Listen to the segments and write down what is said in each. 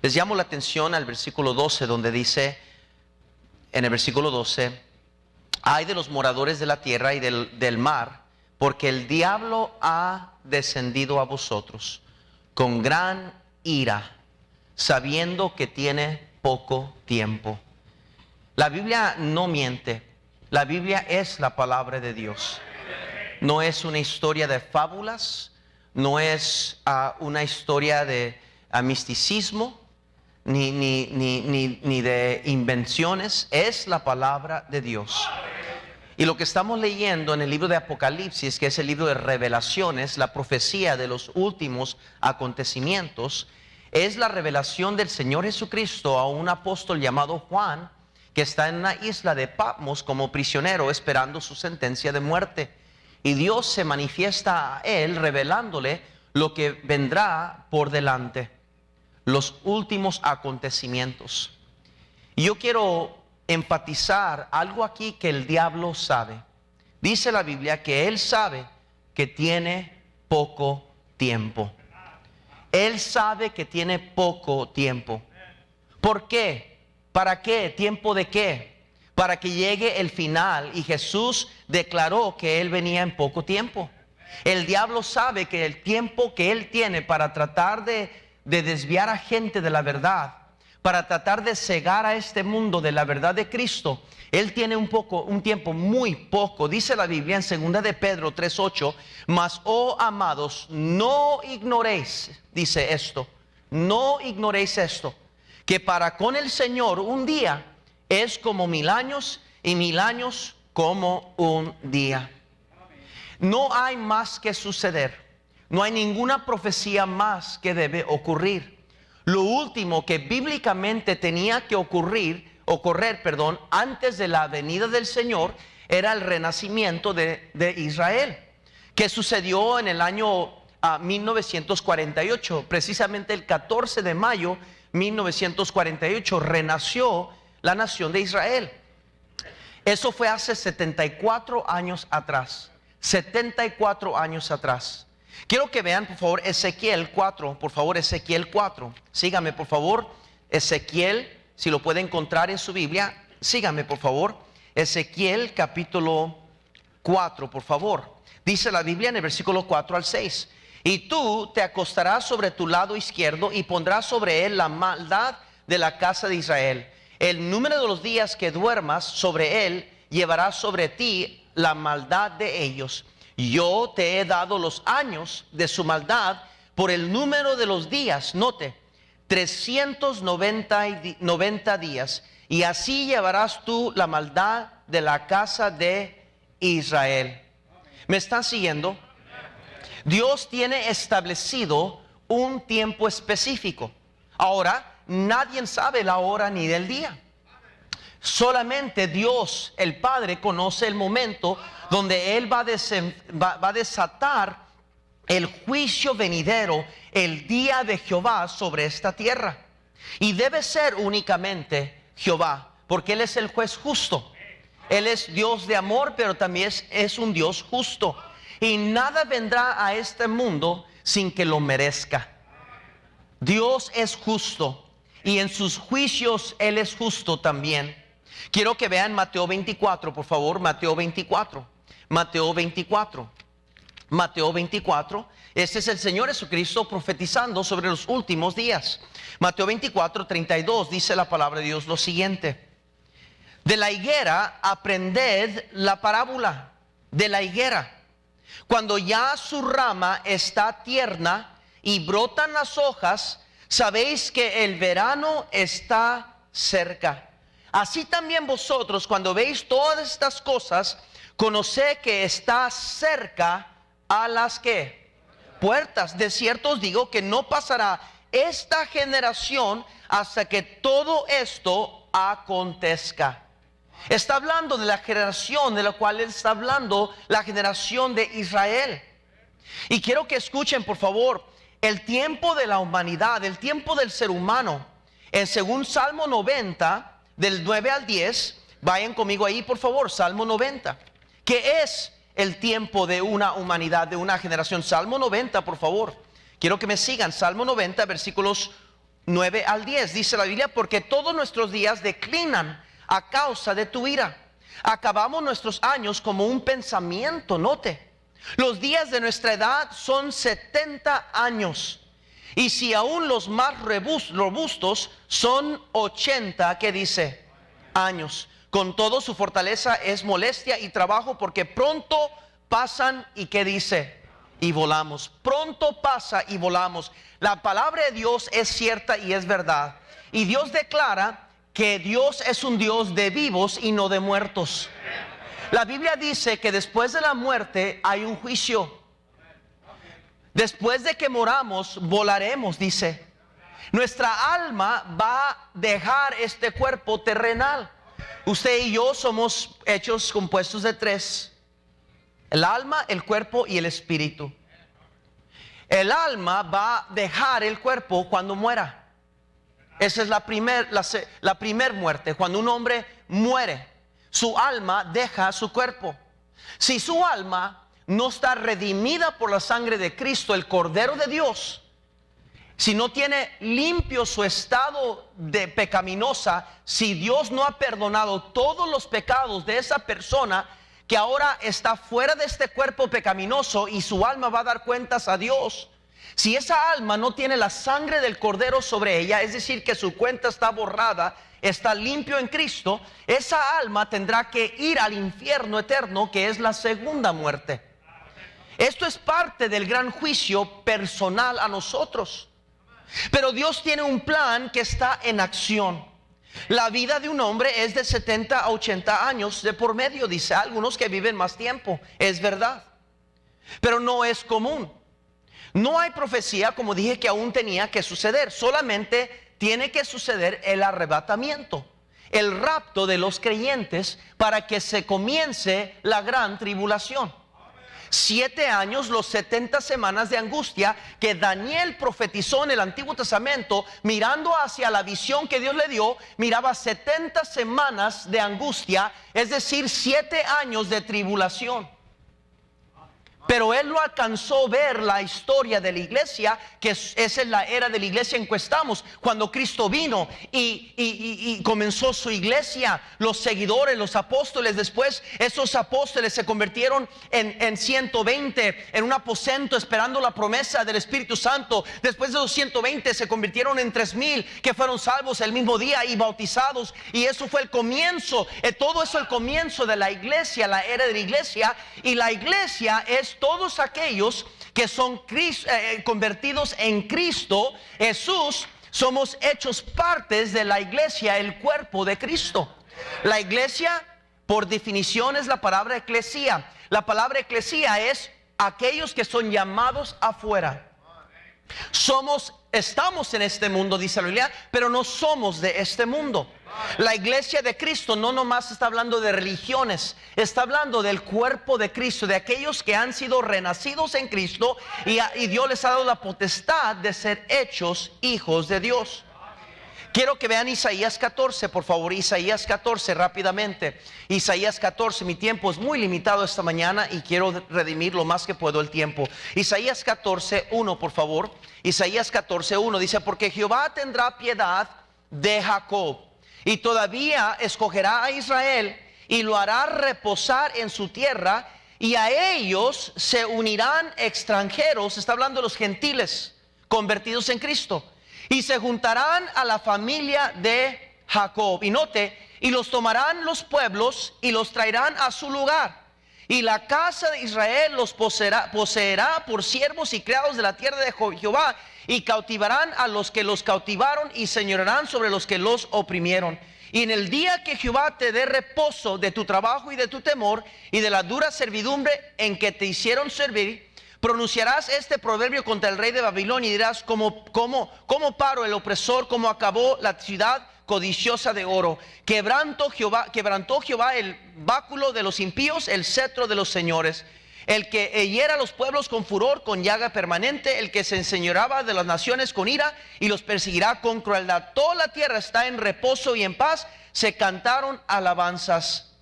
Les llamo la atención al versículo 12, donde dice, en el versículo 12, ay de los moradores de la tierra y del mar, porque el diablo ha descendido a vosotros con gran ira, sabiendo que tiene poco tiempo. La Biblia no miente. La Biblia es la palabra de Dios. No es una historia de fábulas, no es una historia de misticismo, ni de invenciones. Es la palabra de Dios. Y lo que estamos leyendo en el libro de Apocalipsis, que es el libro de revelaciones, la profecía de los últimos acontecimientos, es la revelación del Señor Jesucristo a un apóstol llamado Juan, que está en la isla de Patmos como prisionero esperando su sentencia de muerte. Y Dios se manifiesta a él revelándole lo que vendrá por delante, los últimos acontecimientos. Y yo quiero enfatizar algo aquí que el diablo sabe. Dice la Biblia que él sabe que tiene poco tiempo. Él sabe que tiene poco tiempo. ¿Por qué? ¿Para qué? ¿Tiempo de qué? Para que llegue el final, y Jesús declaró que Él venía en poco tiempo. El diablo sabe que el tiempo que Él tiene para tratar de desviar a gente de la verdad, para tratar de cegar a este mundo de la verdad de Cristo, Él tiene un tiempo muy poco. Dice la Biblia en 2 de Pedro 3:8, mas, oh amados, no ignoréis, dice esto, no ignoréis esto, que para con el Señor un día es como 1000 años, y 1000 años como un día. No hay más que suceder. No hay ninguna profecía más que debe ocurrir. Lo último que bíblicamente tenía que ocurrir antes de la venida del Señor era el renacimiento de Israel, que sucedió en el año 1948, precisamente el 14 de mayo 1948 renació la nación de Israel. Eso fue hace 74 años atrás. 74 años atrás. Quiero que vean, por favor, Ezequiel 4. Por favor, Ezequiel 4. Síganme, por favor. Ezequiel, si lo puede encontrar en su Biblia, síganme, por favor. Ezequiel capítulo 4, por favor. Dice la Biblia en el versículo 4 al 6. Y tú te acostarás sobre tu lado izquierdo y pondrás sobre él la maldad de la casa de Israel. El número de los días que duermas sobre él llevará sobre ti la maldad de ellos. Yo te he dado los años de su maldad por el número de los días. Note, 390 días. Y así llevarás tú la maldad de la casa de Israel. ¿Me están siguiendo? Dios tiene establecido un tiempo específico. Ahora, nadie sabe la hora ni del día. Solamente Dios, el Padre, conoce el momento donde Él va a desatar el juicio venidero, el día de Jehová sobre esta tierra. Y debe ser únicamente Jehová, porque Él es el juez justo. Él es Dios de amor, pero también es un Dios justo. Y nada vendrá a este mundo sin que lo merezca. Dios es justo, y en sus juicios Él es justo también. Quiero que vean Mateo 24, por favor. Mateo 24. Mateo 24. Mateo 24. Este es el Señor Jesucristo profetizando sobre los últimos días. Mateo 24, 32 dice la palabra de Dios lo siguiente. De la higuera aprended la parábola de la higuera. Cuando ya su rama está tierna y brotan las hojas, sabéis que el verano está cerca. Así también vosotros, cuando veis todas estas cosas, conoced que está cerca a las ¿qué? Puertas. De cierto os digo que no pasará esta generación hasta que todo esto acontezca. Está hablando de la generación de la cual él está hablando, la generación de Israel. Y quiero que escuchen, por favor, el tiempo de la humanidad, el tiempo del ser humano. Según Salmo 90, del 9 al 10, vayan conmigo ahí, por favor, Salmo 90. ¿Qué es el tiempo de una humanidad, de una generación? Salmo 90, por favor. Quiero que me sigan. Salmo 90, versículos 9 al 10, dice la Biblia, porque todos nuestros días declinan a causa de tu ira. Acabamos nuestros años como un pensamiento, note. Los días de nuestra edad son 70 años. Y si aún los más robustos son 80, ¿qué dice? Años. Con todo, su fortaleza es molestia y trabajo, porque pronto pasan y ¿qué dice? Y volamos. Pronto pasa y volamos. La palabra de Dios es cierta y es verdad. Y Dios declara que Dios es un Dios de vivos y no de muertos. La Biblia dice que después de la muerte hay un juicio. Después de que moramos, volaremos, dice. Nuestra alma va a dejar este cuerpo terrenal. Usted y yo somos hechos compuestos de tres: el alma, el cuerpo y el espíritu. El alma va a dejar el cuerpo cuando muera. Esa es la primer muerte. Cuando un hombre muere, su alma deja su cuerpo. Si su alma no está redimida por la sangre de Cristo, el Cordero de Dios, si no tiene limpio su estado de pecaminosa, si Dios no ha perdonado todos los pecados de esa persona que ahora está fuera de este cuerpo pecaminoso, y su alma va a dar cuentas a Dios. Si esa alma no tiene la sangre del Cordero sobre ella, es decir, que su cuenta está borrada, está limpio en Cristo, esa alma tendrá que ir al infierno eterno, que es la segunda muerte. Esto es parte del gran juicio personal a nosotros. Pero Dios tiene un plan que está en acción. La vida de un hombre es de 70 a 80 años de por medio, dice. Algunos que viven más tiempo, es verdad, pero no es común. No hay profecía, como dije, que aún tenía que suceder. Solamente tiene que suceder el arrebatamiento, el rapto de los creyentes, para que se comience la gran tribulación. 7 años, los 70 semanas de angustia que Daniel profetizó en el Antiguo Testamento, mirando hacia la visión que Dios le dio, miraba 70 semanas de angustia, es decir, 7 años de tribulación. Pero él no alcanzó a ver la historia de la iglesia, que esa es la era de la iglesia en que estamos. Cuando Cristo vino y comenzó su iglesia, los seguidores, los apóstoles, después esos apóstoles se convirtieron en 120 en un aposento esperando la promesa del Espíritu Santo. Después de los 120 se convirtieron en 3000 que fueron salvos el mismo día y bautizados. Y eso fue el comienzo, todo eso el comienzo de la iglesia, la era de la iglesia. Y la iglesia es todos aquellos que son convertidos en Cristo Jesús. Somos hechos partes de la iglesia, el cuerpo de Cristo. La iglesia, por definición, es la palabra eclesía. La palabra eclesía es aquellos que son llamados afuera. Estamos en este mundo, dice la Biblia, pero no somos de este mundo. La iglesia de Cristo no nomás está hablando de religiones, está hablando del cuerpo de Cristo, de aquellos que han sido renacidos en Cristo y Dios les ha dado la potestad de ser hechos hijos de Dios. Quiero que vean Isaías 14, por favor. Isaías 14, rápidamente. Isaías 14, mi tiempo es muy limitado esta mañana y quiero redimir lo más que puedo el tiempo. Isaías 14, 1, por favor. Isaías 14, 1 dice: porque Jehová tendrá piedad de Jacob y todavía escogerá a Israel y lo hará reposar en su tierra, y a ellos se unirán extranjeros. Está hablando de los gentiles convertidos en Cristo. Y se juntarán a la familia de Jacob. Y note, y los tomarán los pueblos y los traerán a su lugar. Y la casa de Israel los poseerá por siervos y criados de la tierra de Jehová. Y cautivarán a los que los cautivaron y señorarán sobre los que los oprimieron. Y en el día que Jehová te dé reposo de tu trabajo y de tu temor y de la dura servidumbre en que te hicieron servir, pronunciarás este proverbio contra el rey de Babilonia y dirás: ¿Cómo paró el opresor? ¿Cómo acabó la ciudad codiciosa de oro? Quebrantó Jehová el báculo de los impíos, el cetro de los señores. El que hiera a los pueblos con furor, con llaga permanente, el que se enseñoreaba de las naciones con ira y los perseguirá con crueldad. Toda la tierra está en reposo y en paz, se cantaron alabanzas.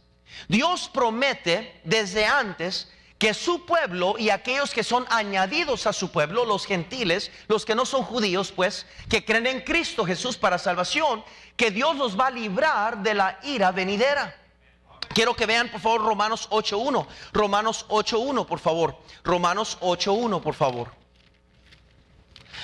Dios promete desde antes que su pueblo y aquellos que son añadidos a su pueblo, los gentiles, los que no son judíos, pues, que creen en Cristo Jesús para salvación, que Dios los va a librar de la ira venidera. Quiero que vean por favor Romanos 8:1. Romanos 8:1, por favor. Romanos 8:1, por favor.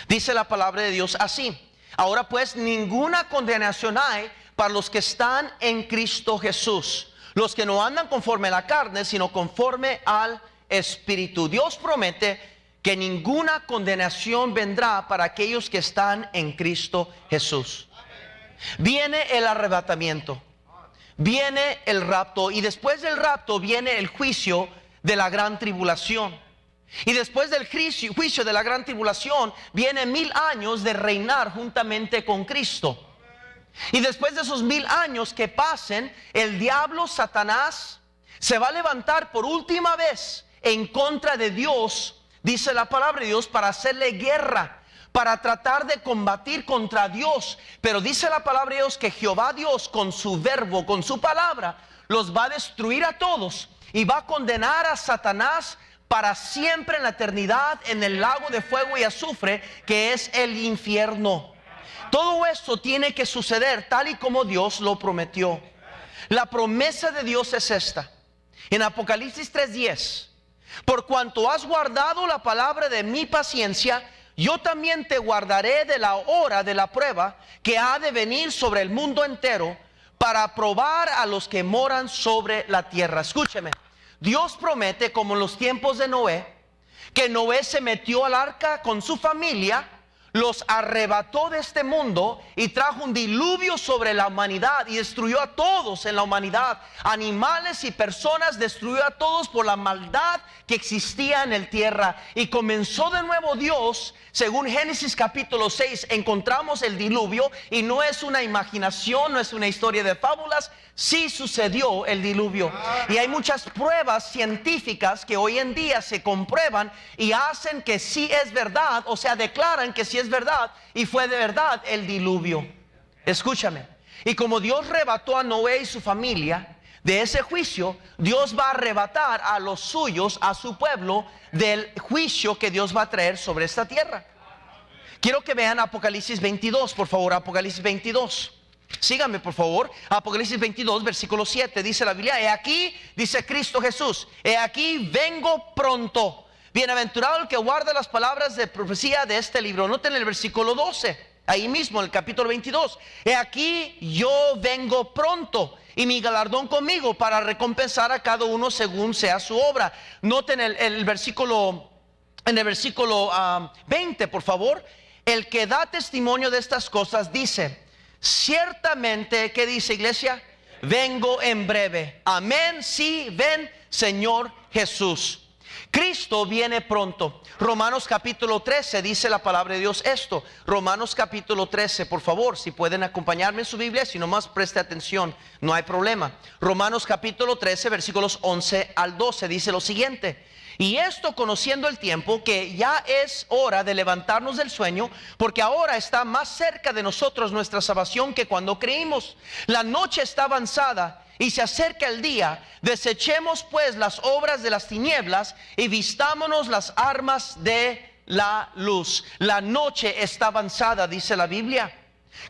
Dice la palabra de Dios así: ahora pues ninguna condenación hay para los que están en Cristo Jesús, los que no andan conforme a la carne, sino conforme al Espíritu. Dios promete que ninguna condenación vendrá para aquellos que están en Cristo Jesús. Viene el arrebatamiento, viene el rapto, y después del rapto viene el juicio de la gran tribulación. Y después del juicio de la gran tribulación viene 1000 años de reinar juntamente con Cristo. Y después de esos 1000 años que pasen, el diablo, Satanás, se va a levantar por última vez en contra de Dios, dice la palabra de Dios, para hacerle guerra, para tratar de combatir contra Dios. Pero dice la palabra de Dios que Jehová Dios, con su verbo, con su palabra, los va a destruir a todos y va a condenar a Satanás para siempre en la eternidad en el lago de fuego y azufre, que es el infierno. Todo esto tiene que suceder tal y como Dios lo prometió. La promesa de Dios es esta, en Apocalipsis 3:10: por cuanto has guardado la palabra de mi paciencia, yo también te guardaré de la hora de la prueba que ha de venir sobre el mundo entero, para probar a los que moran sobre la tierra. Escúcheme, Dios promete, como en los tiempos de Noé, que Noé se metió al arca con su familia, los arrebató de este mundo y trajo un diluvio sobre la humanidad y destruyó a todos en la humanidad, animales y personas, destruyó a todos por la maldad que existía en el tierra. Y comenzó de nuevo Dios, según Génesis capítulo 6, encontramos el diluvio, y no es una imaginación, no es una historia de fábulas, sí sucedió el diluvio. Y hay muchas pruebas científicas que hoy en día se comprueban y hacen que sí es verdad, o sea, declaran que sí es verdad y fue de verdad el diluvio. Escúchame, y como Dios arrebató a Noé y su familia de ese juicio, Dios va a arrebatar a los suyos, a su pueblo, del juicio que Dios va a traer sobre esta tierra. Quiero que vean Apocalipsis 22, por favor. Apocalipsis 22. Síganme por favor. Apocalipsis 22 versículo 7, dice la Biblia: he aquí, dice Cristo Jesús, he aquí vengo pronto. Bienaventurado el que guarda las palabras de profecía de este libro. Noten el versículo 12, ahí mismo en el capítulo 22: he aquí yo vengo pronto, y mi galardón conmigo, para recompensar a cada uno según sea su obra. Noten el versículo, en el versículo 20, por favor: el que da testimonio de estas cosas dice, ciertamente, ¿qué dice, iglesia? Vengo en breve. Amén, sí, ven Señor Jesús. Cristo viene pronto. Romanos capítulo 13 dice la palabra de Dios esto. Romanos capítulo 13, por favor, si pueden acompañarme en su Biblia, si nomás preste atención, no hay problema. Romanos capítulo 13, versículos 11 al 12, dice lo siguiente: y esto conociendo el tiempo, que ya es hora de levantarnos del sueño, porque ahora está más cerca de nosotros nuestra salvación que cuando creímos. La noche está avanzada y se acerca el día. Desechemos pues las obras de las tinieblas y vistámonos las armas de la luz. La noche está avanzada, dice la Biblia.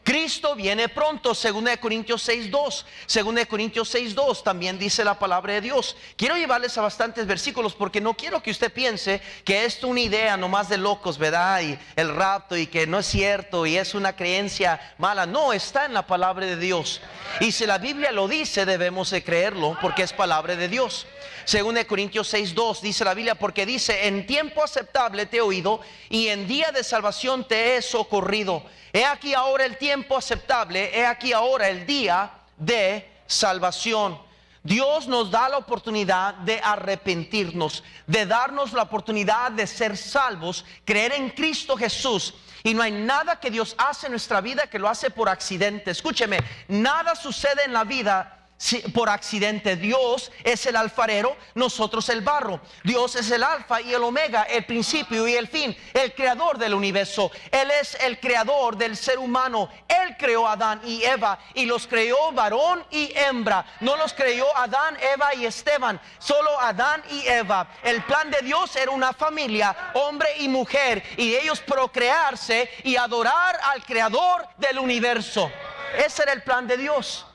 Cristo viene pronto. 2 Corintios 6:2. 2 Corintios 6:2 también dice la palabra de Dios. Quiero llevarles a bastantes versículos porque no quiero que usted piense que esto es una idea nomás de locos, ¿verdad? Y el rapto, y que no es cierto y es una creencia mala. No, está en la palabra de Dios. Y si la Biblia lo dice, debemos de creerlo porque es palabra de Dios. 2 Corintios 6:2 dice la Biblia, porque dice: en tiempo aceptable te he oído y en día de salvación te he socorrido. He aquí ahora el tiempo aceptable, he aquí ahora el día de salvación. Dios nos da la oportunidad de arrepentirnos, de darnos la oportunidad de ser salvos, creer en Cristo Jesús. Y no hay nada que Dios hace en nuestra vida que lo hace por accidente. Escúcheme, nada sucede en la vida por accidente. Dios es el alfarero, nosotros el barro. Dios es el alfa y el omega, el principio y el fin, el creador del universo. Él es el creador del ser humano. Él creó a Adán y Eva y los creó varón y hembra. No los creó Adán, Eva y Esteban, solo Adán y Eva. El plan de Dios era una familia, hombre y mujer, y ellos procrearse y adorar al creador del universo. Ese era el plan de Dios.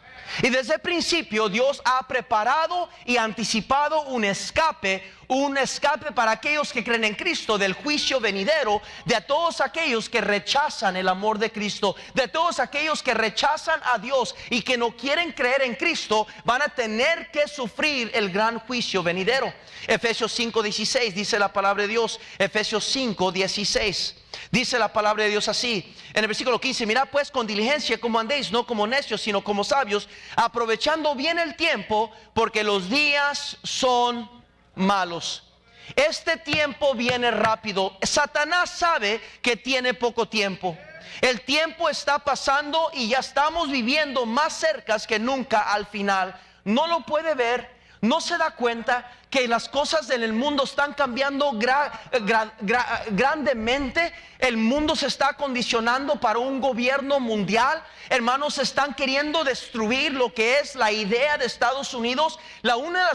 Y desde el principio Dios ha preparado y anticipado un escape para aquellos que creen en Cristo del juicio venidero, de todos aquellos que rechazan el amor de Cristo, de todos aquellos que rechazan a Dios y que no quieren creer en Cristo, van a tener que sufrir el gran juicio venidero. Efesios 5:16 dice la palabra de Dios. Efesios 5:16 dice la palabra de Dios así, en el versículo 15: mirad pues con diligencia cómo andéis, no como necios, sino como sabios, aprovechando bien el tiempo, porque los días son malos. Este tiempo viene rápido. Satanás sabe que tiene poco tiempo. El tiempo está pasando y ya estamos viviendo más cerca que nunca al final. No lo puede ver, no se da cuenta que las cosas en el mundo están cambiando grandemente. El mundo se está condicionando para un gobierno mundial. Hermanos, están queriendo destruir lo que es la idea de Estados Unidos, una de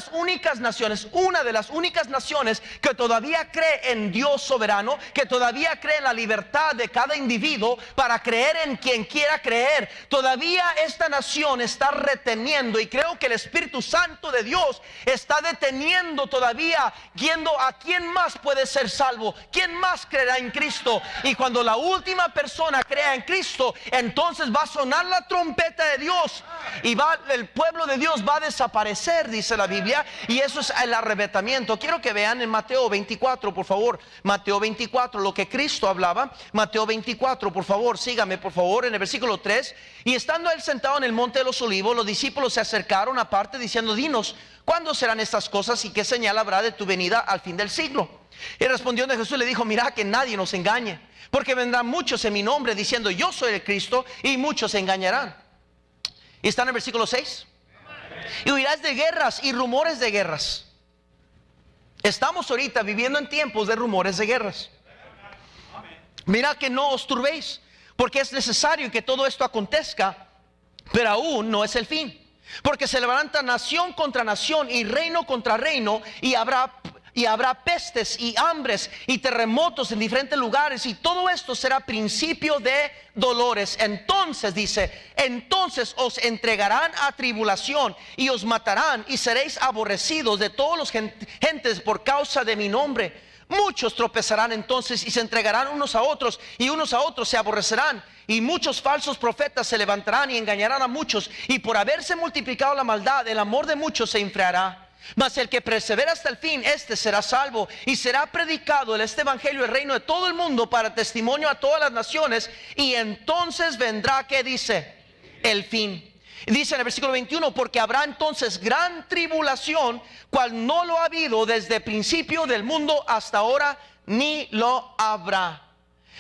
las únicas naciones que todavía cree en Dios soberano, que todavía cree en la libertad de cada individuo para creer en quien quiera creer. Todavía esta nación está reteniendo, y creo que el Espíritu Santo de Dios está deteniendo todavía, viendo a quién más puede ser salvo, quién más creerá en Cristo. Y cuando la última persona crea en Cristo, entonces va a sonar la trompeta de Dios y el pueblo de Dios va a desaparecer, dice la Biblia, y eso es el arrebatamiento. Quiero que vean en Mateo 24, por favor. Mateo 24, lo que Cristo hablaba. Mateo 24, por favor, sígame por favor, en el versículo 3. Y estando él sentado en el monte de los olivos, los discípulos se acercaron aparte diciendo: dinos, ¿cuándo serán estas cosas y qué señal habrá de tu venida al fin del siglo? Y respondiendo Jesús le dijo: mirad que nadie nos engañe, porque vendrán muchos en mi nombre diciendo yo soy el Cristo, y muchos se engañarán. Y está en el versículo 6. Y oirás de guerras y rumores de guerras. Estamos ahorita viviendo en tiempos de rumores de guerras. Mirad que no os turbéis, porque es necesario que todo esto acontezca, pero aún no es el fin. Porque se levanta nación contra nación y reino contra reino, y habrá pestes y hambres y terremotos en diferentes lugares, y todo esto será principio de dolores. Entonces dice, entonces os entregarán a tribulación y os matarán y seréis aborrecidos de todos los gentes por causa de mi nombre. Muchos tropezarán entonces y se entregarán unos a otros, y unos a otros se aborrecerán. Y muchos falsos profetas se levantarán y engañarán a muchos, y por haberse multiplicado la maldad, el amor de muchos se enfriará. Mas el que persevera hasta el fin, este será salvo. Y será predicado este evangelio, el reino de todo el mundo, para testimonio a todas las naciones, y entonces vendrá, ¿qué dice? El fin. Dice en el versículo 21: porque habrá entonces gran tribulación, cual no lo ha habido desde el principio del mundo hasta ahora, ni lo habrá.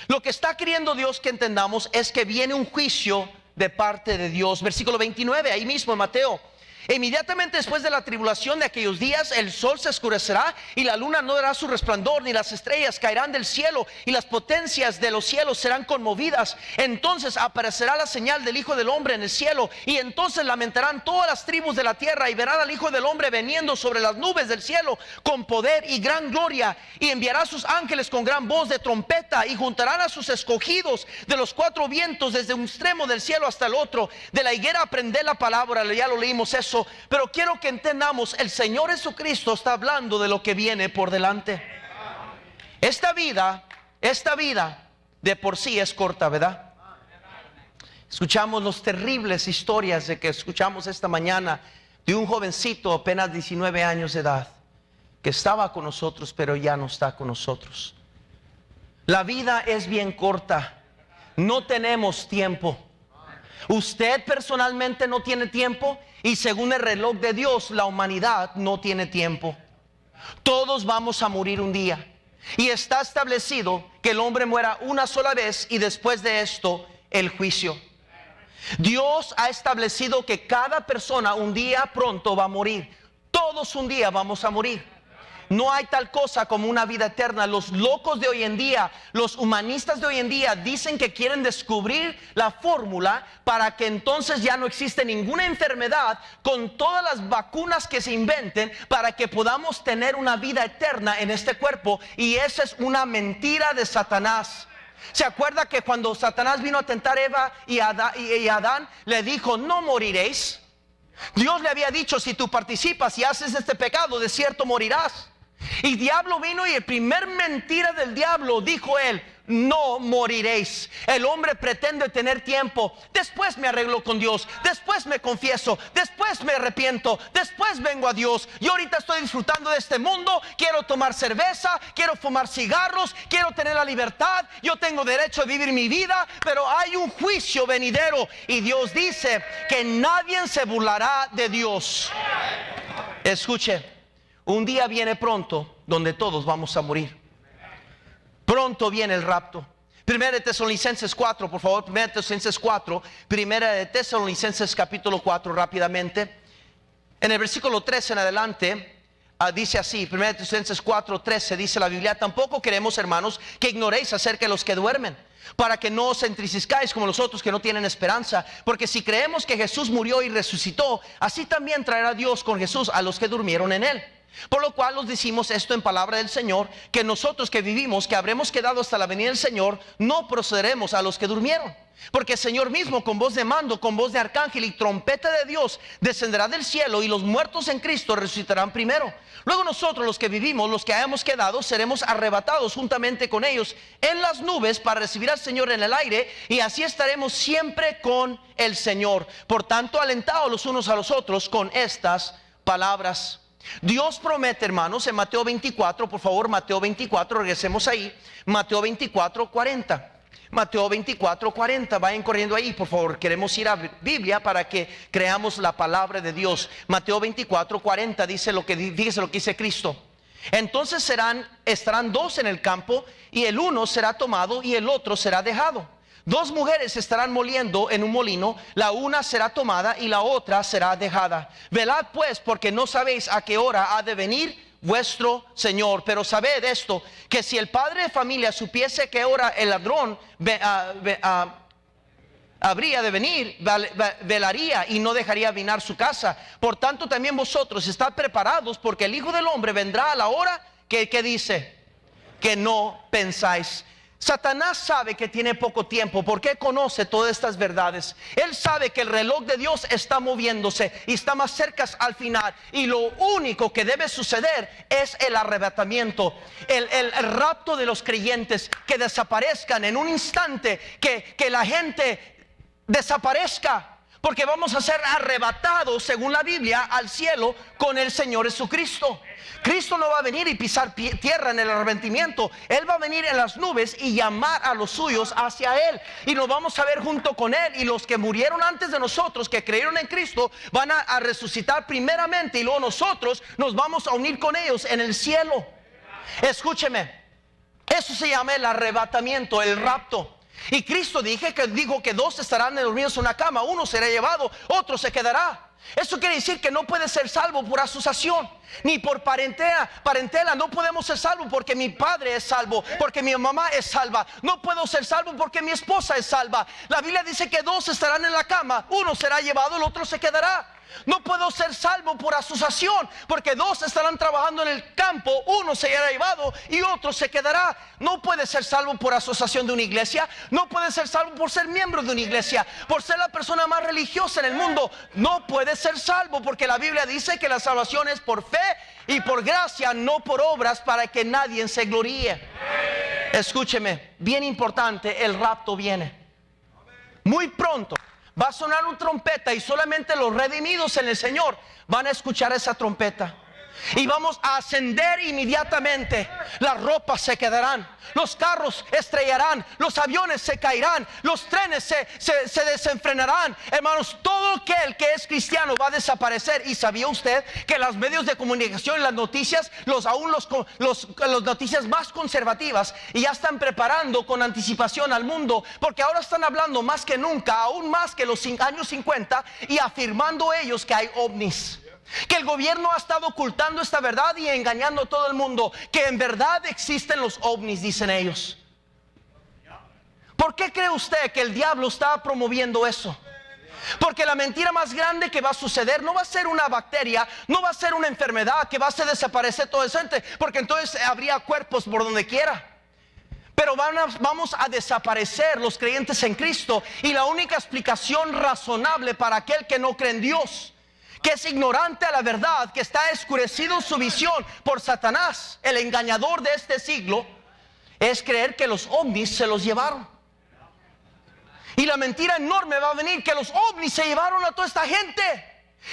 Lo que está queriendo Dios que entendamos es que viene un juicio de parte de Dios. Versículo 29, ahí mismo en Mateo: inmediatamente después de la tribulación de aquellos días, el sol se oscurecerá y la luna no dará su resplandor, ni las estrellas caerán del cielo, y las potencias de los cielos serán conmovidas. Entonces aparecerá la señal del Hijo del Hombre en el cielo, y entonces lamentarán todas las tribus de la tierra, y verán al Hijo del Hombre veniendo sobre las nubes del cielo con poder y gran gloria, y enviará a sus ángeles con gran voz de trompeta, y juntarán a sus escogidos de los cuatro vientos, desde un extremo del cielo hasta el otro. De la higuera aprended la palabra. Ya lo leímos eso, pero quiero que entendamos, el Señor Jesucristo está hablando de lo que viene por delante. Esta vida de por sí es corta, ¿verdad? Escuchamos las terribles historias de que escuchamos esta mañana, de un jovencito apenas 19 años de edad que estaba con nosotros pero ya no está con nosotros. La vida es bien corta, no tenemos tiempo. Usted personalmente no tiene tiempo, y según el reloj de Dios, la humanidad no tiene tiempo. Todos vamos a morir un día, y está establecido que el hombre muera una sola vez, y después de esto el juicio. Dios ha establecido que cada persona un día pronto va a morir. Todos un día vamos a morir. No hay tal cosa como una vida eterna. Los locos de hoy en día, los humanistas de hoy en día dicen que quieren descubrir la fórmula para que entonces ya no existe ninguna enfermedad, con todas las vacunas que se inventen, para que podamos tener una vida eterna en este cuerpo. Y esa es una mentira de Satanás. ¿Se acuerda que cuando Satanás vino a tentar a Eva y a Adán, le dijo: no moriréis? Dios le había dicho: si tú participas y haces este pecado, de cierto morirás. Y diablo vino, y el primer mentira del diablo, dijo él: no moriréis. El hombre pretende tener tiempo. Después me arreglo con Dios, después me confieso, después me arrepiento, después vengo a Dios. Yo ahorita estoy disfrutando de este mundo. Quiero tomar cerveza, quiero fumar cigarros, quiero tener la libertad. Yo tengo derecho a vivir mi vida, pero hay un juicio venidero, y Dios dice que nadie se burlará de Dios. Escuche, un día viene pronto donde todos vamos a morir. Pronto viene el rapto. Primera de Tesalonicenses 4, por favor. Primera de Tesalonicenses 4. Primera de Tesalonicenses capítulo 4, rápidamente. En el versículo 13 en adelante, dice así. Primera de Tesalonicenses 4, 13, dice la Biblia: tampoco queremos, hermanos, que ignoréis acerca de los que duermen, para que no os entristezcáis como los otros que no tienen esperanza. Porque si creemos que Jesús murió y resucitó, así también traerá Dios con Jesús a los que durmieron en él. Por lo cual os decimos esto en palabra del Señor, que nosotros que vivimos, que habremos quedado hasta la venida del Señor, no procederemos a los que durmieron. Porque el Señor mismo, con voz de mando, con voz de arcángel y trompeta de Dios, descenderá del cielo, y los muertos en Cristo resucitarán primero. Luego nosotros, los que vivimos, los que hayamos quedado, seremos arrebatados juntamente con ellos en las nubes para recibir al Señor en el aire, y así estaremos siempre con el Señor. Por tanto, alentaos los unos a los otros con estas palabras. Dios promete, hermanos, en Mateo 24, por favor, Mateo 24, regresemos ahí. Mateo 24, 40. Mateo 24, 40, vayan corriendo ahí, por favor. Queremos ir a Biblia para que creamos la palabra de Dios. Mateo 24, 40 dice fíjese lo que dice Cristo. Entonces estarán dos en el campo, y el uno será tomado y el otro será dejado. Dos mujeres estarán moliendo en un molino, la una será tomada y la otra será dejada. Velad pues, porque no sabéis a qué hora ha de venir vuestro Señor. Pero sabed esto, que si el padre de familia supiese qué hora el ladrón habría de venir, velaría y no dejaría adivinar su casa. Por tanto también vosotros estad preparados, porque el Hijo del Hombre vendrá a la hora que dice que no pensáis. Satanás sabe que tiene poco tiempo, porque conoce todas estas verdades. Él sabe que el reloj de Dios está moviéndose y está más cerca al final, y lo único que debe suceder es el arrebatamiento, el rapto de los creyentes, que desaparezcan en un instante, que la gente desaparezca, porque vamos a ser arrebatados, según la Biblia, al cielo con el Señor Jesucristo. Cristo no va a venir y pisar tierra en el arrepentimiento. Él va a venir en las nubes y llamar a los suyos hacia Él, y nos vamos a ver junto con Él. Y los que murieron antes de nosotros, que creyeron en Cristo, van a resucitar primeramente, y luego nosotros nos vamos a unir con ellos en el cielo. Escúcheme, eso se llama el arrebatamiento, el rapto. Y Cristo dijo que dos estarán dormidos en una cama, uno será llevado, otro se quedará. Eso quiere decir que no puede ser salvo por asociación, ni por parentela. No podemos ser salvos porque mi padre es salvo, porque mi mamá es salva. No puedo ser salvo porque mi esposa es salva. La Biblia dice que dos estarán en la cama, uno será llevado, el otro se quedará. No puedo ser salvo por asociación, porque dos estarán trabajando en el campo, uno será llevado y otro se quedará. No puede ser salvo por asociación de una iglesia. No puede ser salvo por ser miembro de una iglesia, por ser la persona más religiosa en el mundo. No puede ser salvo, porque la Biblia dice que la salvación es por fe y por gracia, no por obras, para que nadie se gloríe. Escúcheme, bien importante, el rapto viene muy pronto. Va a sonar una trompeta, y solamente los redimidos en el Señor van a escuchar esa trompeta. Y vamos a ascender inmediatamente. Las ropas se quedarán, los carros estrellarán, los aviones se caerán, los trenes se desenfrenarán. Hermanos, todo aquel que es cristiano va a desaparecer. ¿Y sabía usted que los medios de comunicación y las noticias, las noticias más conservativas, y ya están preparando con anticipación al mundo? Porque ahora están hablando más que nunca, aún más que los años 50, y afirmando ellos que hay ovnis. Que el gobierno ha estado ocultando esta verdad y engañando a todo el mundo, que en verdad existen los ovnis, dicen ellos. ¿Por qué cree usted que el diablo está promoviendo eso? Porque la mentira más grande que va a suceder no va a ser una bacteria, no va a ser una enfermedad que va a hacer desaparecer todo eso, porque entonces habría cuerpos por donde quiera. Pero vamos a desaparecer los creyentes en Cristo, y la única explicación razonable para aquel que no cree en Dios, que es ignorante a la verdad, que está escurecido su visión por Satanás, el engañador de este siglo, es creer que los ovnis se los llevaron. Y la mentira enorme va a venir, que los ovnis se llevaron a toda esta gente.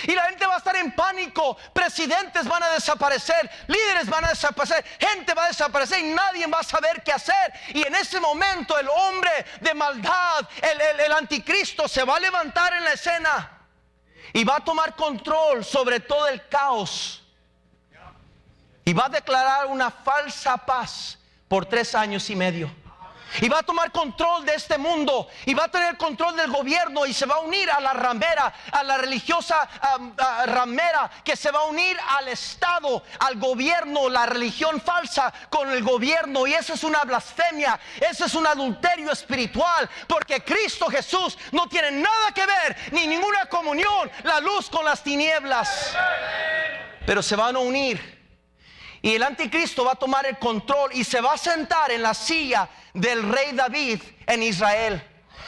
Y la gente va a estar en pánico. Presidentes van a desaparecer, líderes van a desaparecer, gente va a desaparecer y nadie va a saber qué hacer. Y en ese momento el hombre de maldad, el anticristo, se va a levantar en la escena y va a tomar control sobre todo el caos, y va a declarar una falsa paz por 3 años y medio. Y va a tomar control de este mundo, y va a tener control del gobierno, y se va a unir a la ramera, a la religiosa ramera, que se va a unir al Estado, al gobierno, la religión falsa con el gobierno. Y eso es una blasfemia, eso es un adulterio espiritual, porque Cristo Jesús no tiene nada que ver, ni ninguna comunión, la luz con las tinieblas. Pero se van a unir, y el anticristo va a tomar el control y se va a sentar en la silla del rey David en Israel,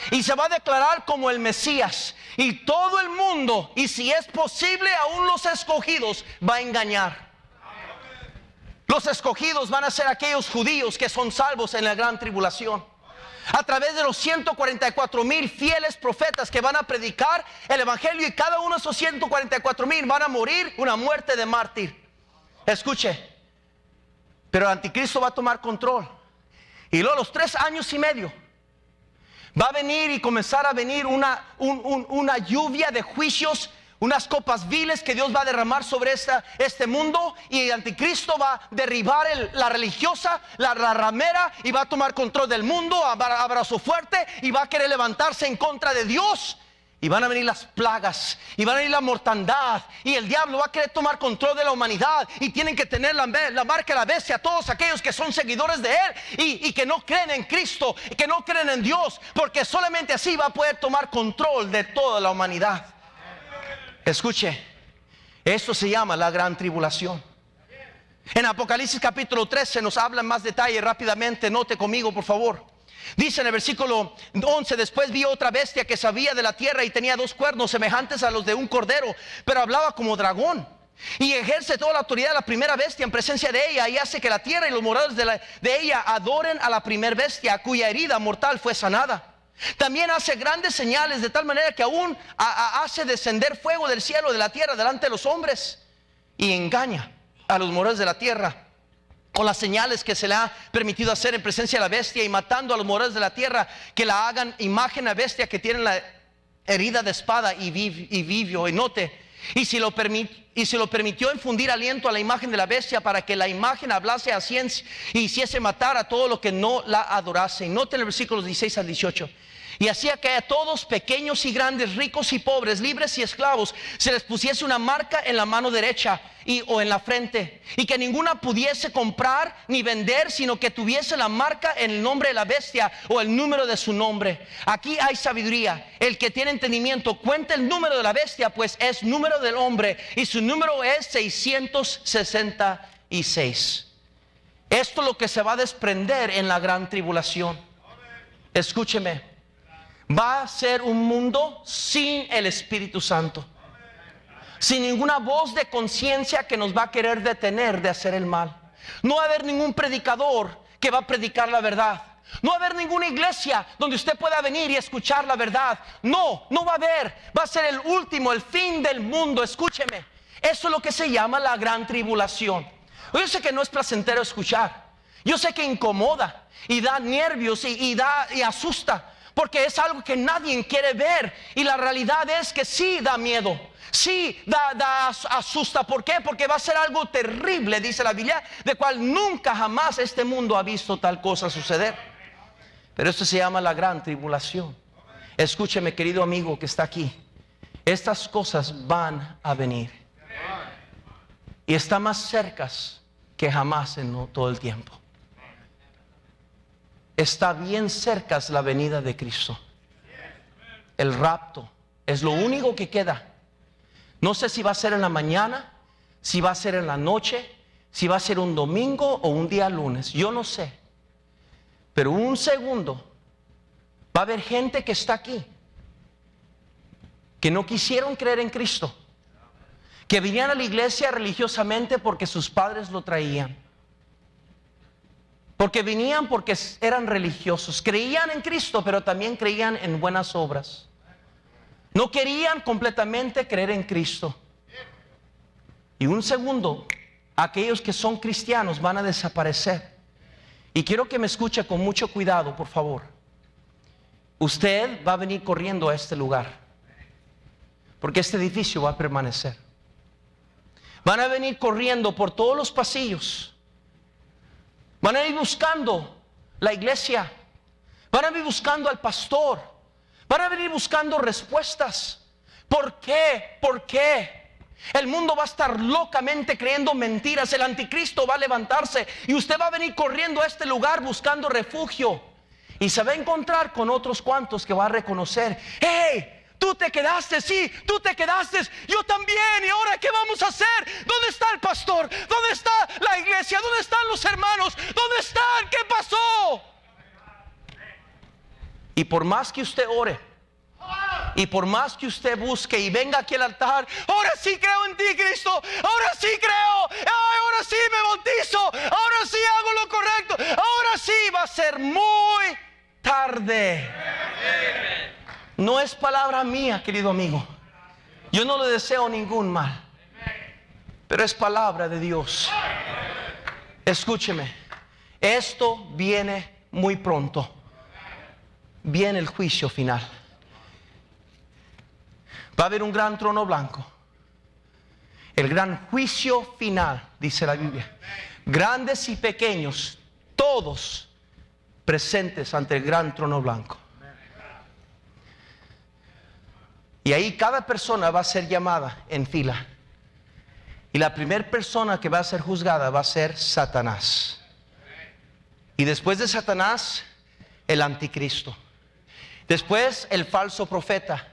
y se va a declarar como el Mesías. Y todo el mundo, y si es posible aún los escogidos, va a engañar. Los escogidos van a ser aquellos judíos que son salvos en la gran tribulación, a través de los 144,000 fieles profetas que van a predicar el evangelio. Y cada uno de esos 144,000 van a morir una muerte de mártir. Escuche, pero el anticristo va a tomar control, y luego los 3 años y medio va a venir y comenzar a venir una lluvia de juicios, unas copas viles que Dios va a derramar sobre este mundo. Y el anticristo va a derribar la religiosa, la ramera, y va a tomar control del mundo a brazo fuerte, y va a querer levantarse en contra de Dios. Y van a venir las plagas, y van a venir la mortandad, y el diablo va a querer tomar control de la humanidad, y tienen que tener la marca de la bestia todos aquellos que son seguidores de él y que no creen en Cristo, y que no creen en Dios, porque solamente así va a poder tomar control de toda la humanidad. Escuche, esto se llama la gran tribulación. En Apocalipsis capítulo 13 nos habla en más detalle rápidamente. Note conmigo, por favor. Dice en el versículo 11: después vi otra bestia que salía de la tierra, y tenía 2 cuernos semejantes a los de un cordero, pero hablaba como dragón. Y ejerce toda la autoridad de la primera bestia en presencia de ella, y hace que la tierra y los moradores de ella adoren a la primera bestia, cuya herida mortal fue sanada. También hace grandes señales, de tal manera que aún hace descender fuego del cielo, de la tierra, delante de los hombres, y engaña a los moradores de la tierra con las señales que se le ha permitido hacer en presencia de la bestia, y matando a los moradores de la tierra que la hagan imagen a bestia que tienen la herida de espada y vivió. Y note, y si lo permitió infundir aliento a la imagen de la bestia, para que la imagen hablase a ciencia y hiciese matar a todo lo que no la adorase. Y note en el versículo 16 al 18: y hacía que a todos, pequeños y grandes, ricos y pobres, libres y esclavos, se les pusiese una marca en la mano derecha o en la frente, y que ninguna pudiese comprar ni vender, sino que tuviese la marca en el nombre de la bestia o el número de su nombre. Aquí hay sabiduría. El que tiene entendimiento cuenta el número de la bestia, pues es número del hombre, y su número es 666. Esto es lo que se va a desprender en la gran tribulación. Escúcheme. Va a ser un mundo sin el Espíritu Santo, sin ninguna voz de conciencia que nos va a querer detener de hacer el mal. No va a haber ningún predicador que va a predicar la verdad. No va a haber ninguna iglesia donde usted pueda venir y escuchar la verdad. No va a haber. Va a ser el último, el fin del mundo. Escúcheme. Eso es lo que se llama la gran tribulación. Yo sé que no es placentero escuchar. Yo sé que incomoda y da nervios y asusta, porque es algo que nadie quiere ver. Y la realidad es que sí da miedo, sí asusta. ¿Por qué? Porque va a ser algo terrible, dice la Biblia, de cual nunca jamás este mundo ha visto tal cosa suceder. Pero esto se llama la gran tribulación. Escúcheme, querido amigo que está aquí. Estas cosas van a venir. Y está más cerca que jamás en todo el tiempo. Está bien cerca la venida de Cristo. El rapto es lo único que queda. No sé si va a ser en la mañana, si va a ser en la noche, si va a ser un domingo o un día lunes. Yo no sé. Pero un segundo va a haber gente que está aquí, que no quisieron creer en Cristo, que vinieron a la iglesia religiosamente porque sus padres lo traían, porque venían porque eran religiosos, creían en Cristo, pero también creían en buenas obras. No querían completamente creer en Cristo. Y un segundo, aquellos que son cristianos van a desaparecer. Y quiero que me escuche con mucho cuidado, por favor. Usted va a venir corriendo a este lugar, porque este edificio va a permanecer. Van a venir corriendo por todos los pasillos. Van a ir buscando la iglesia. Van a ir buscando al pastor. Van a venir buscando respuestas. ¿Por qué? ¿Por qué? El mundo va a estar locamente creyendo mentiras. El anticristo va a levantarse y usted va a venir corriendo a este lugar buscando refugio. Y se va a encontrar con otros cuantos que va a reconocer: ¡hey! Tú te quedaste, sí, tú te quedaste, yo también. ¿Y ahora qué vamos a hacer? ¿Dónde está el pastor? ¿Dónde está la iglesia? ¿Dónde están los hermanos? ¿Dónde están? ¿Qué pasó? Y por más que usted ore, y por más que usted busque y venga aquí al altar: ahora sí creo en ti, Cristo, ahora sí creo, ahora sí me bautizo, ahora sí hago lo correcto, ahora sí, va a ser muy tarde. No es palabra mía, querido amigo. Yo no le deseo ningún mal, pero es palabra de Dios. Escúcheme, esto viene muy pronto. Viene el juicio final. Va a haber un gran trono blanco. El gran juicio final, dice la Biblia. Grandes y pequeños, todos presentes ante el gran trono blanco. Y ahí cada persona va a ser llamada en fila. Y la primera persona que va a ser juzgada va a ser Satanás. Y después de Satanás, el anticristo. Después el falso profeta.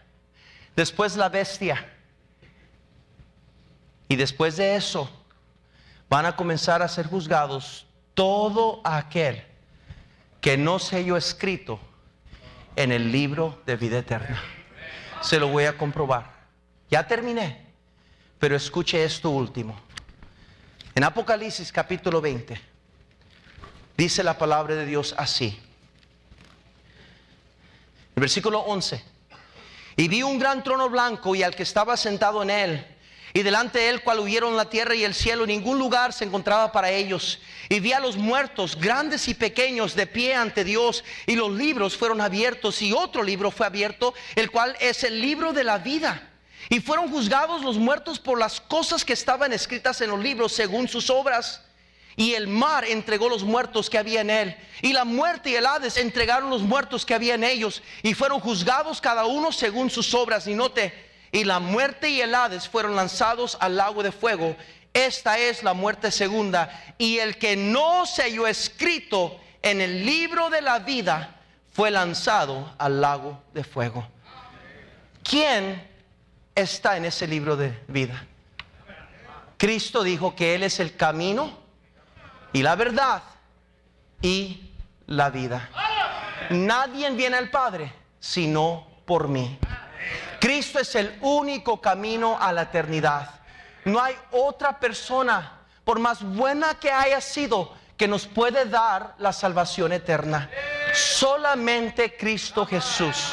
Después la bestia. Y después de eso van a comenzar a ser juzgados todo aquel que no se halló escrito en el libro de vida eterna. Se lo voy a comprobar. Ya terminé, pero escuche esto último. En Apocalipsis capítulo 20 dice la palabra de Dios así. El versículo 11: y vi un gran trono blanco y al que estaba sentado en él, y delante de él cual huyeron la tierra y el cielo, ningún lugar se encontraba para ellos. Y vi a los muertos, grandes y pequeños, de pie ante Dios, y los libros fueron abiertos, y otro libro fue abierto, el cual es el libro de la vida. Y fueron juzgados los muertos por las cosas que estaban escritas en los libros según sus obras. Y el mar entregó los muertos que había en él, y la muerte y el Hades entregaron los muertos que había en ellos, y fueron juzgados cada uno según sus obras. Y note: y la muerte y el Hades fueron lanzados al lago de fuego. Esta es la muerte segunda. Y el que no se halló escrito en el libro de la vida fue lanzado al lago de fuego. ¿Quién está en ese libro de vida? Cristo dijo que Él es el camino y la verdad y la vida. Nadie viene al Padre sino por mí. Cristo es el único camino a la eternidad. No hay otra persona, por más buena que haya sido, que nos puede dar la salvación eterna. Solamente Cristo Jesús.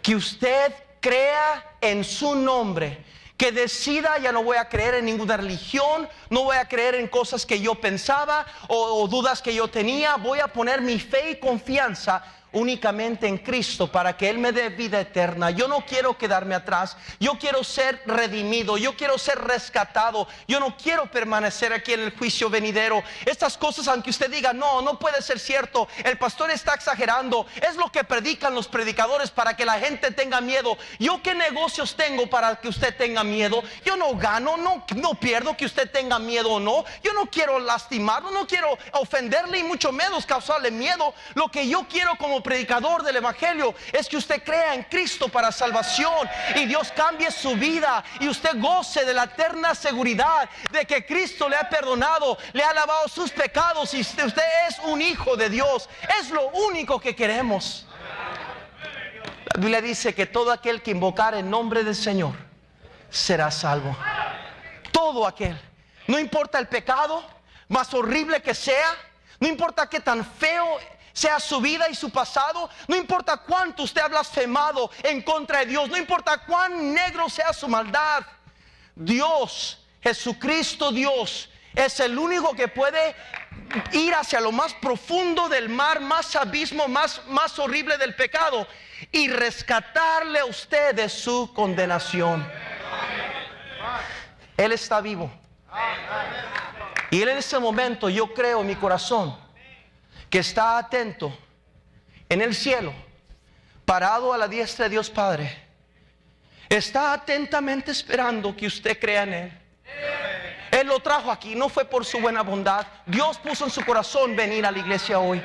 Que usted crea en su nombre, Que decida, ya no voy a creer en ninguna religión, no voy a creer en cosas que yo pensaba o dudas que yo tenía. Voy a poner mi fe y confianza únicamente en Cristo para que Él me dé vida eterna. Yo no quiero quedarme atrás. Yo quiero ser redimido. Yo quiero ser rescatado. Yo no quiero permanecer aquí en el juicio venidero. Estas cosas, aunque usted diga, no puede ser cierto, el pastor está exagerando, es lo que predican los predicadores para que la gente tenga miedo. ¿Yo qué negocios tengo para que usted tenga miedo? Yo no gano, no pierdo que usted tenga miedo o no. Yo no quiero lastimarlo, no quiero ofenderle y mucho menos causarle miedo. Lo que yo quiero como predicador del evangelio es que usted crea en Cristo para salvación y Dios cambie su vida y usted goce de la eterna seguridad de que Cristo le ha perdonado, le ha lavado sus pecados y usted es un hijo de Dios. Es lo único que queremos. La Biblia dice que todo aquel que invocar el nombre del Señor será salvo. Todo aquel, no importa el pecado más horrible que sea, no importa qué tan feo sea su vida y su pasado, no importa cuánto usted ha blasfemado en contra de Dios, no importa cuán negro sea su maldad, Dios, Jesucristo Dios, es el único que puede ir hacia lo más profundo del mar, más abismo, más horrible del pecado y rescatarle a usted de su condenación. Él está vivo. Y Él en este momento, yo creo en mi corazón, que está atento en el cielo, parado a la diestra de Dios Padre. Está atentamente esperando que usted crea en Él. Él lo trajo aquí, no fue por su buena bondad. Dios puso en su corazón venir a la iglesia hoy.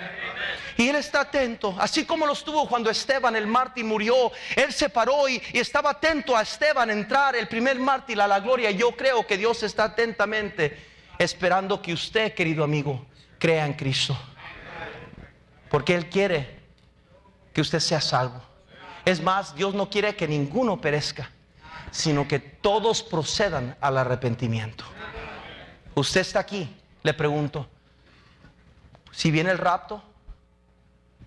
Y Él está atento, así como lo estuvo cuando Esteban el mártir murió. Él se paró y estaba atento a Esteban entrar, el primer mártir a la gloria. Yo creo que Dios está atentamente esperando que usted, querido amigo, crea en Cristo. Porque Él quiere que usted sea salvo. Es más, Dios no quiere que ninguno perezca, sino que todos procedan al arrepentimiento. Usted está aquí, le pregunto, si viene el rapto,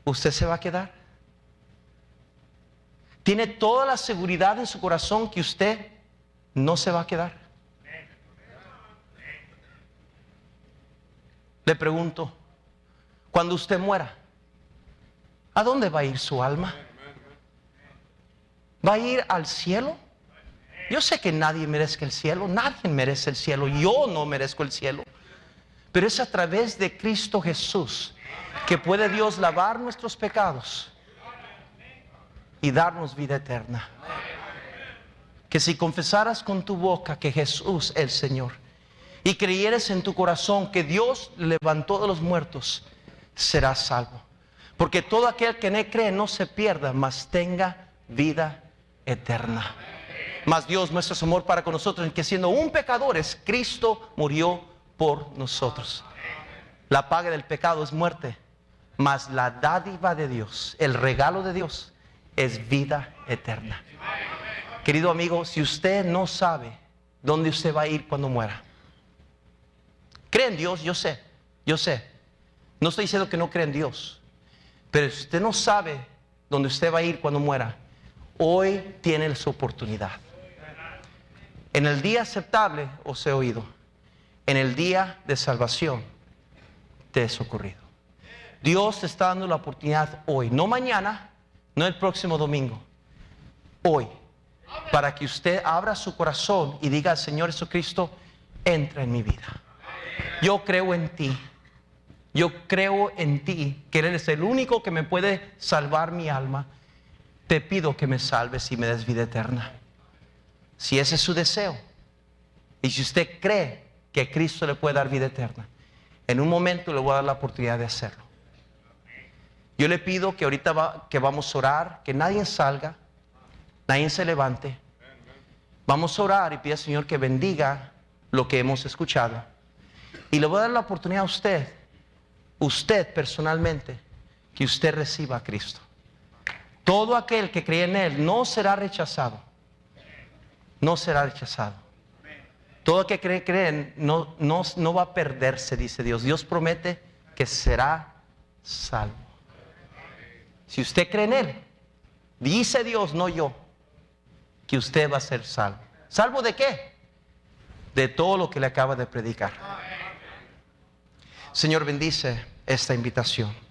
¿usted se va a quedar? ¿Tiene toda la seguridad en su corazón que usted no se va a quedar? Le pregunto, cuando usted muera, ¿a dónde va a ir su alma? ¿Va a ir al cielo? Yo sé que nadie merezca el cielo, nadie merece el cielo, yo no merezco el cielo. Pero es a través de Cristo Jesús que puede Dios lavar nuestros pecados y darnos vida eterna. Que si confesaras con tu boca que Jesús es el Señor y creyeres en tu corazón que Dios levantó de los muertos, serás salvo. Porque todo aquel que en Él cree no se pierda, mas tenga vida eterna. Mas Dios muestra su amor para con nosotros en que siendo aún pecadores, Cristo murió por nosotros. La paga del pecado es muerte, mas la dádiva de Dios, el regalo de Dios, es vida eterna. Querido amigo, si usted no sabe dónde usted va a ir cuando muera, cree en Dios, yo sé. No estoy diciendo que no cree en Dios. Pero si usted no sabe dónde usted va a ir cuando muera, hoy tiene su oportunidad. En el día aceptable os he oído. En el día de salvación te he socorrido. Dios te está dando la oportunidad hoy, no mañana, no el próximo domingo, hoy, para que usted abra su corazón y diga al Señor Jesucristo, entra en mi vida. Yo creo en ti. Yo creo en ti, que eres el único que me puede salvar mi alma. Te pido que me salves y me des vida eterna. Si ese es su deseo, y si usted cree que Cristo le puede dar vida eterna, en un momento le voy a dar la oportunidad de hacerlo. Yo le pido que ahorita que vamos a orar, que nadie salga, nadie se levante. Vamos a orar y pide al Señor que bendiga lo que hemos escuchado. Y le voy a dar la oportunidad a usted personalmente, que usted reciba a Cristo. Todo aquel que cree en Él no será rechazado. No será rechazado. Todo aquel que cree no va a perderse, dice Dios. Dios promete que será salvo. Si usted cree en Él, dice Dios, no yo, que usted va a ser salvo. ¿Salvo de qué? De todo lo que le acaba de predicar. Señor, bendice esta invitación.